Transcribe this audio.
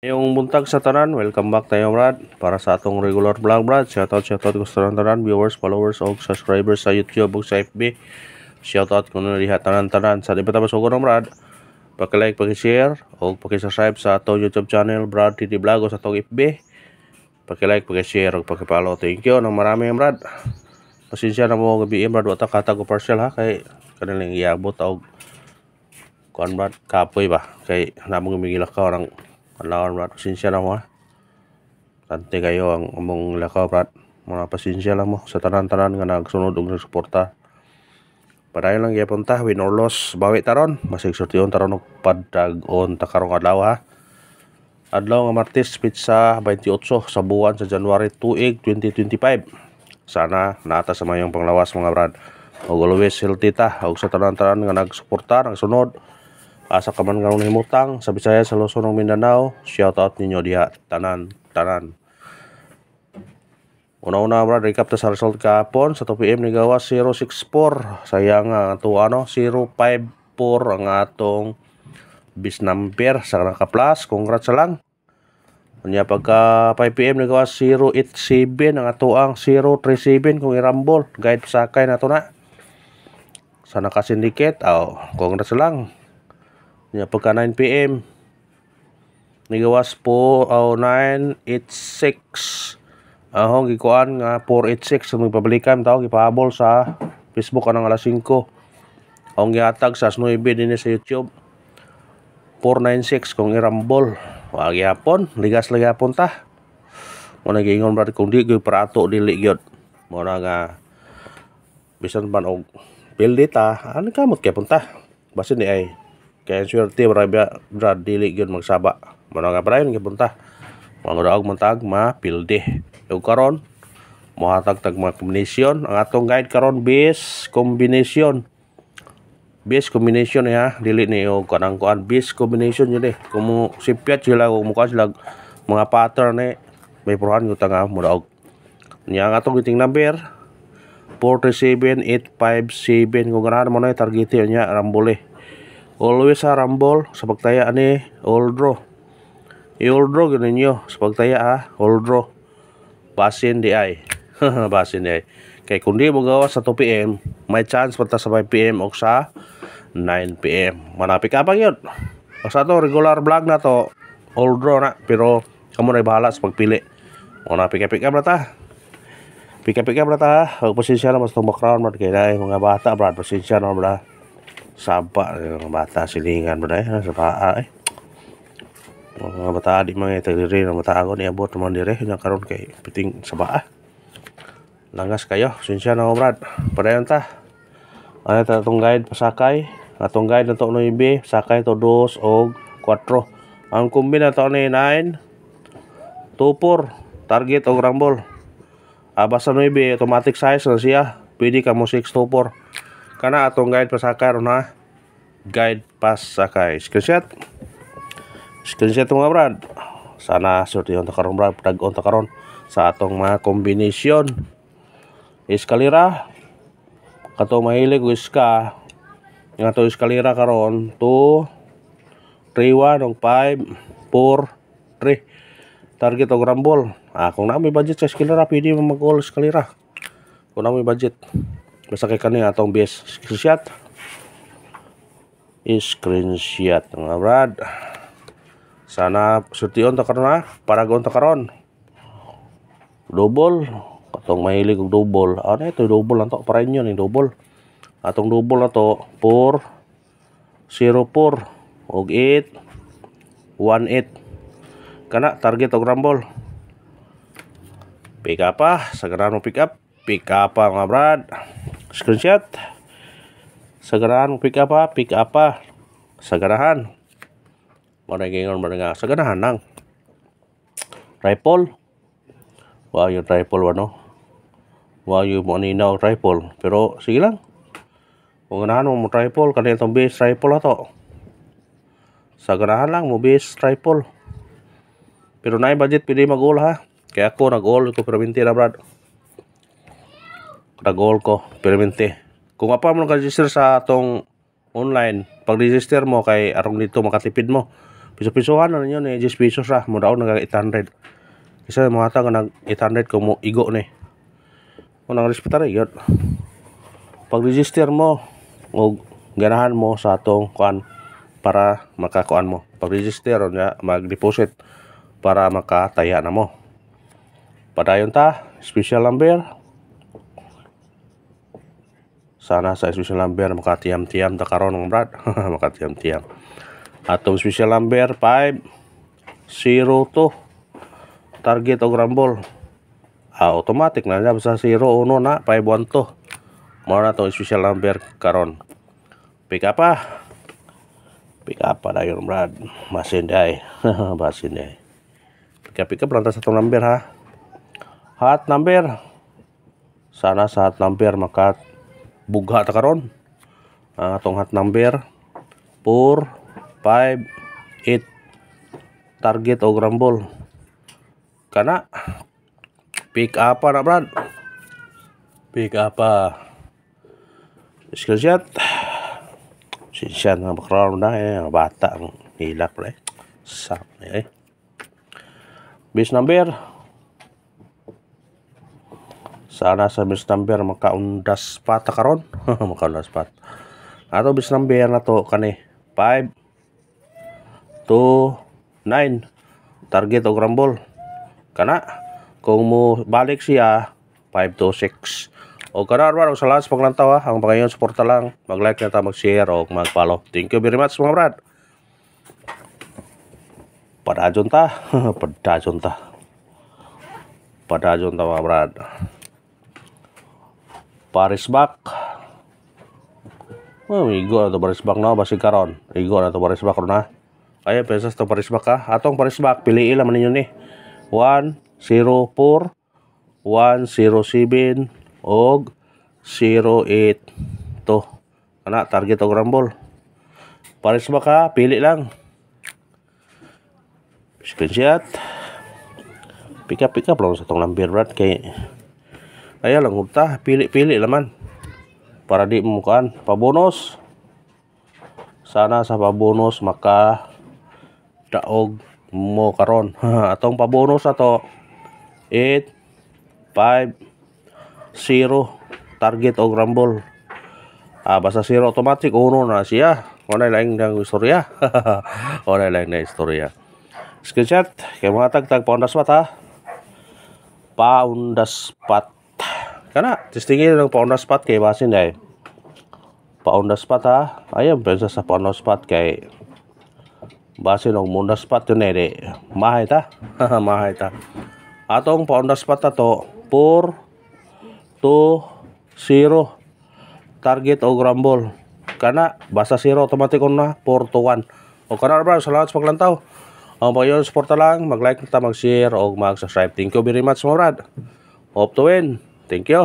Yung buntag sa tanan, welcome back tayo Brad para sa atong regular vlog Brad. Shoutout ko sa tanan viewers, followers o subscribers sa YouTube o sa FB. Shoutout ko na diha tanan sa di pa tapos ko Brad. Paki-like, paki-share o paki-subscribe sa atong YouTube channel Brad TT Vlog o sa atong FB. Paki-like, paki-share o paki-follow. Thank you nang marami Brad. Pasensya na mo gabi Brad, wata katag ko partial ha kay kanilang iabot og kuan Brad kapoy ba kay namong gumigila ka orang alawan Brad, pasensya na mo ha. Kante kayo ang among lakaw Brad. Mga pasensya lang mo sa tanan-tanan nga nagsunod ug nagsuporta. Padayon lang gyapon ta, win or loss, bawi taron. Masig sortion taron og padag-on ta karong adlaw ha. Adlaw nga Martes, pitsa 28 sa buwan sa January 2, 2025. Sana naata sa mayong panglawas mga Brad. Og always healthy ta og sa tanan-tanan nga nagsuporta, nagsunod. Asa ka man karong himutang sa Visayas, sa Luzon, ug Mindanao, shout out ninyo diha tanan. Una-una Brad, recap ta sa result kahapon sa 2 PM ni gawas 064. Sayang ang ato 054 ang atong bis number sa naka-plus. Congrats lang. Unya pagka 5 PM ni gawas 087 ang ato ang 037 kung irambol. Guide sakay na to na. Sa naka-syndicate, congrats lang. Pagka 9 PM nigawas po 986 ahong gikuan nga 486 sa magpabalikan tao gipahabol sa Facebook anang alas 5 ang gihatag sa 9 din sa YouTube 496 kung irambol wa gyapon ligas gyapon ta mo nagingon Brad kung di gyud parato dili gyud mo na nga bisan ban og build ta ano kamot kay punta basin di ay kaya swerte Brad dili gyud magsaba mano nga padayon gipunta mga daog mantag mapilde ug karon mohatag tag mga combination ang atong guide karon base combination ha dili ni og kanang kuan base combination yun kumo sipyat sila ug mukha sila mga pattern may puruhan gyud nga mo daog nya ang atong giting number 437857 kung ganahan mo na target nya rambole. Always sa rumble sa pagtaya ani all draw. I-all draw gid ninyo sa pagtaya ha, all draw. Basin di ay. Basin di ay. Kay kung di mo gawas sa 2 PM, may chance pa ta sa 5 PM o sa 9 PM. Manapik ka pa yun. O sa to regular vlog na to, all draw na pero kamo na bahala sa pagpili. Manapik ka brata. Pika-pika brata ha. Huwag pasensya na mas itong background Brad kaya na mga bata Brad. Pasensya na Brad. Saba mga bata silingan ba dahil sa paa mga bata di mga itagdiri ng bata ako niabot naman dire yung karon kay piting sa paa langas kayo sinsya na ako Brad padayon ta ano ta itong guide pasakay atong guide na to 9 sakay to 2 o 4 ang kumbi na to ni 9 2-4 target o rumble basta 9 automatic size na siya pwede ka mo 6-2-4 kana atong guide pasakay ron ha guide pasakay screenshot mga Brad sana sorti on ta karon Brad tag-on ta karon sa atong mga combination eskalera kato mahilig og iska nga to eskalera karon 2 3 1 og 5 4 3 target og rumble kung na may budget sa eskalera pwede mo mag-all eskalera kung na may budget basta kay kani atong base screenshot mga Brad sana sortion ta karon ha paragon ta karon double katong mahilig og double ano ito double lang to para inyo ning double atong double na to 4 0 4 og 8 1 8 kana target og rumble pick up sa ganang pick up mga Brad screenshot sa ganahan pick up sa ganahan managingon nga sa ganahan nang rifle wow yung rifle wow yung maninaw rifle pero sige lang kung ganahan mo rifle kanina itong base rifle na to sa ganahan lang mo base rifle pero na budget pwede mag-all ha kaya ako nag-all ko permente na Brad nag-all ko permente kung apa mo nag-register sa atong online, pag-register mo kay arong dito makatipid mo. Piso-pisohan na ninyo ni 10 pesos ra mo daw nag 800. Isa mo ata nga nag 800 ko mo igo ni. Unang respetar gyud. Pag-register mo og ganahan mo sa atong kuan para makakuan mo. Pag-register nya mag-deposit para makataya na mo. Padayon ta, special number. Sana sa special number makatiyam-tiyam ta karon ng brad. Makatiyam-tiyam. Atong special number 502 target og rumble. Automatic na sa 01 na 512. Mao na to special number karon. Pick up dayon brad. Masin day. Masin day. Pick up lang ta sa tong number ha. Hot number. Sana sa hot number makat bugha ta karon. Atong hot number 458 target og rumble. Kana pick up na brad. Pick up screenshot. Screenshot na background na bata ang hilak pre. Sak na base number. Sana sa base number makaundas pa ta karon. Makaundas pa. Ato base number na to kani 529 target og rumble. Kana kung mo balik siya 526. O kana arwa sa last paglantaw ang pagayon suporta lang, mag-like na ta, mag-share o mag-follow. Thank you very much mga brad. Padajon ta. Padajon ta mga brad. Paris back. Igo na to Paris back na basig karon. Igo na to Paris back ron ha. Ay pesas to Paris back ha. Atong Paris back piliin lang ninyo ni. 104 107 og 08 to. Kana target og rumble. Paris back ha, pili lang. Screenshot. Pick up lang sa tong number brad kay ayan lang hugta, pili laman para di mo kuan pabonus. Sana sa pabonus maka daog mo karon. Atong pabonus ato 850 target og rumble. Basta 0 automatic uno na siya. Wala lang ng istorya. Wala lang na istorya. Screenshot kay mga tag pa on the spot ha. Pa on the spot. Kana testingin ng pa on the spot kay basin dai. Pa on the spot ha. Ayun pensa sa pa on the spot kay basin og on the spot yun mahay ta. Mahay ta. Atong pa on the spot ato 4-2-0 target og rumble. Kana basta 0 automatic on na 4-1. O kana bro, salamat sa paglantaw. Ang payon support lang, mag-like ta, mag-share o mag-subscribe. Thank you very much mga brad. Hope to win. Thank you.